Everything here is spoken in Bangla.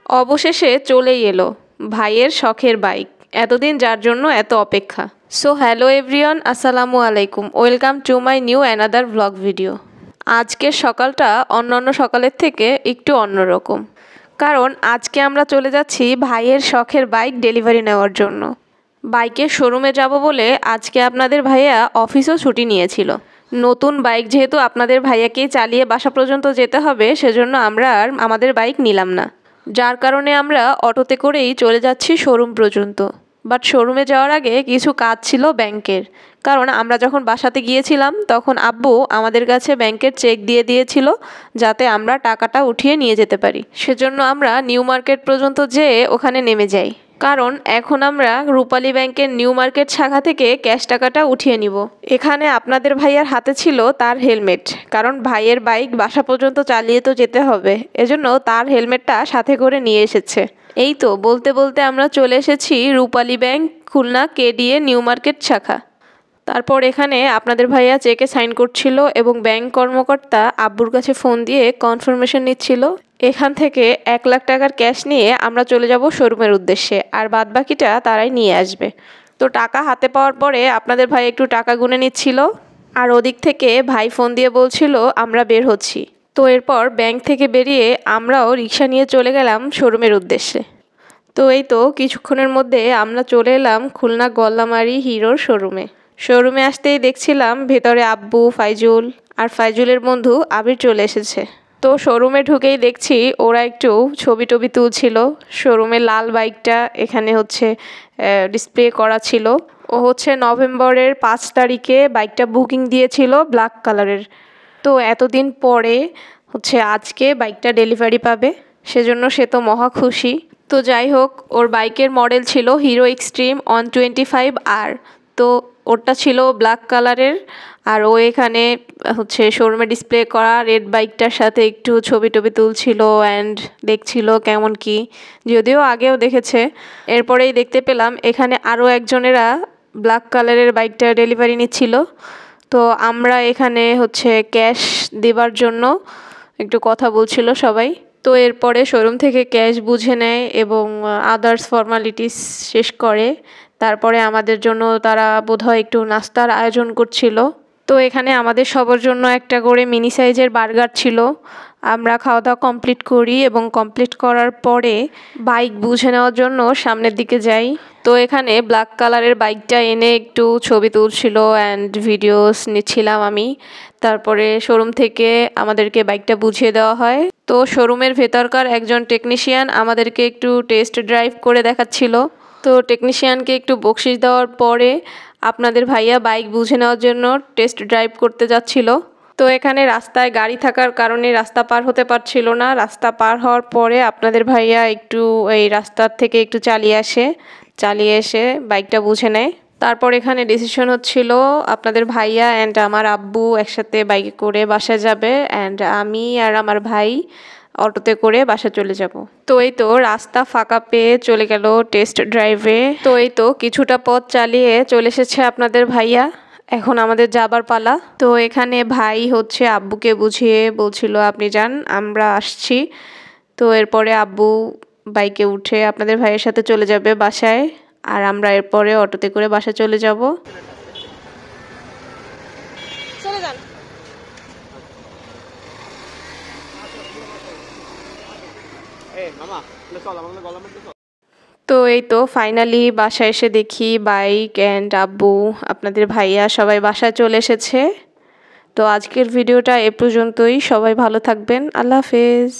অবশেষে চলেই এলো ভাইয়ের শখের বাইক, এতদিন যার জন্য এত অপেক্ষা। সো হ্যালো এভরিওয়ান, আসসালামু আলাইকুম, welcome to my new another vlog video. আজকের সকালটা অন্যান্য সকালের থেকে একটু অন্যরকম, কারণ আজকে আমরা চলে যাচ্ছি ভাইয়ের শখের বাইক ডেলিভারি নেওয়ার জন্য। বাইকের শোরুমে যাব বলে আজকে আপনাদের ভাইয়া অফিসও ছুটি নিয়েছিল। নতুন বাইক যেহেতু আপনাদের ভাইয়াকেই চালিয়ে বাসা পর্যন্ত যেতে হবে, সেজন্য আমরা আর আমাদের বাইক নিলাম না, যার কারণে আমরা অটোতে করেই চলে যাচ্ছি শোরুম পর্যন্ত। বাট শোরুমে যাওয়ার আগে কিছু কাজ ছিল ব্যাংকের, কারণ আমরা যখন বাসাতে গিয়েছিলাম তখন আব্বু আমাদের কাছে ব্যাংকের চেক দিয়ে দিয়েছিল যাতে আমরা টাকাটা উঠিয়ে নিয়ে যেতে পারি। সেজন্য আমরা নিউ মার্কেট পর্যন্ত যেয়ে ওখানে নেমে যাই, কারণ এখন আমরা রূপালী ব্যাংকের নিউ মার্কেট শাখা থেকে ক্যাশ টাকাটা উঠিয়ে নিব। এখানে আপনাদের ভাইয়ার হাতে ছিল তার হেলমেট, কারণ ভাইয়ের বাইক বাসা পর্যন্ত চালিয়ে তো যেতে হবে, এজন্য তার হেলমেটটা সাথে করে নিয়ে এসেছে। এই তো বলতে বলতে আমরা চলে এসেছি Rupali Bank Khulna KDA New Market শাখা। তারপর এখানে আপনাদের ভাইয়া চেকে সাইন করছিল এবং ব্যাংক কর্মকর্তা আব্বুর কাছে ফোন দিয়ে কনফার্মেশন নিচ্ছিল। এখান থেকে 1 লাখ টাকার ক্যাশ নিয়ে আমরা চলে যাব শোরুমের উদ্দেশ্যে, আর বাদবাকিটা তারাই নিয়ে আসবে। তো টাকা হাতে পাওয়ার পরে আপনাদের ভাই একটু টাকা গুনে নিচ্ছিল, আর ওদিক থেকে ভাই ফোন দিয়ে বলছিল আমরা বের হচ্ছি। তো এরপর ব্যাংক থেকে বেরিয়ে আমরাও রিক্সা নিয়ে চলে গেলাম শোরুমের উদ্দেশ্যে। তো এই তো কিছুক্ষণের মধ্যে আমরা চলে এলাম খুলনা গল্লামারি হিরোর শোরুমে। শোরুমে আসতেই দেখছিলাম ভেতরে আব্বু, ফাইজুল আর ফাইজুলের বন্ধু আবির চলে এসেছে। তো শোরুমে ঢুকেই দেখছি ওরা একটু ছবি টবি তুলছিল। শোরুমের লাল বাইকটা এখানে হচ্ছে ডিসপ্লে করা ছিল। ও হচ্ছে নভেম্বরের 5 তারিখে বাইকটা বুকিং দিয়েছিল ব্ল্যাক কালারের। তো এতদিন পরে হচ্ছে আজকে বাইকটা ডেলিভারি পাবে, সেজন্য সে তো মহা খুশি। তো যাই হোক, ওর বাইকের মডেল ছিল হিরো এক্সট্রিম 125R। তো ওরটা ছিল ব্ল্যাক কালারের, আর ও এখানে হচ্ছে শোরুমে ডিসপ্লে করা রেড বাইকটার সাথে একটু ছবি টবি তুলছিল অ্যান্ড দেখছিল কেমন কি, যদিও আগেও দেখেছে। এরপরেই দেখতে পেলাম এখানে আরও একজনেরা ব্ল্যাক কালারের বাইকটা ডেলিভারি নিচ্ছিল। তো আমরা এখানে হচ্ছে ক্যাশ দেবার জন্য একটু কথা বলছিল সবাই। তো এরপরে শোরুম থেকে ক্যাশ বুঝে নেয় এবং আদার্স ফর্মালিটিস শেষ করে। তারপরে আমাদের জন্য তারা বোধহয় একটু নাস্তার আয়োজন করছিল। তো এখানে আমাদের সবার জন্য একটা করে মিনি সাইজের বার্গার ছিল। আমরা খাওয়া দাওয়া কমপ্লিট করি এবং কমপ্লিট করার পরে বাইক বুঝে নেওয়ার জন্য সামনের দিকে যাই। তো এখানে ব্ল্যাক কালারের বাইকটা এনে একটু ছবি তুলছিল অ্যান্ড ভিডিওস নিচ্ছিলাম আমি। তারপরে শোরুম থেকে আমাদেরকে বাইকটা বুঝিয়ে দেওয়া হয়। তো শোরুমের ভেতরকার একজন টেকনিশিয়ান আমাদেরকে একটু টেস্ট ড্রাইভ করে দেখাচ্ছিল। তো টেকনিশিয়ানকে একটু বকশিশ দেওয়ার পরে আপনাদের ভাইয়া বাইক বুঝে নেওয়ার জন্য টেস্ট ড্রাইভ করতে যাচ্ছিল। তো এখানে রাস্তায় গাড়ি থাকার কারণে রাস্তা পার হতে পারছিল না। রাস্তা পার হওয়ার পরে আপনাদের ভাইয়া একটু এই রাস্তার থেকে একটু চালিয়ে এসে বাইকটা বুঝে নেয়। তারপর এখানে ডিসিশন হচ্ছিল আপনাদের ভাইয়া অ্যান্ড আমার আব্বু একসাথে বাইকে করে বাসায় যাবে, অ্যান্ড আমি আর আমার ভাই অটোতে করে বাসা চলে যাব। তো এই তো রাস্তা ফাঁকা পেয়ে চলে গেল টেস্ট ড্রাইভে। তো এই তো কিছুটা পথ চালিয়ে চলে এসেছে আপনাদের ভাইয়া, এখন আমাদের যাবার পালা। তো এখানে ভাই হচ্ছে আব্বুকে বুঝিয়ে বলছিল আপনি যান, আমরা আসছি। তো এরপরে আব্বু বাইকে উঠে আপনাদের ভাইয়ের সাথে চলে যাবে বাসায়, আর আমরা এরপরে অটোতে করে বাসা চলে যাব। তো এই তো ফাইনালি বাসায় এসে দেখি বাইক অ্যান্ড আব্বু আপনাদের ভাইয়া সবাই বাসায় চলে এসেছে। তো আজকের ভিডিওটা এ পর্যন্তই, সবাই ভালো থাকবেন, আল্লাহ হাফেজ।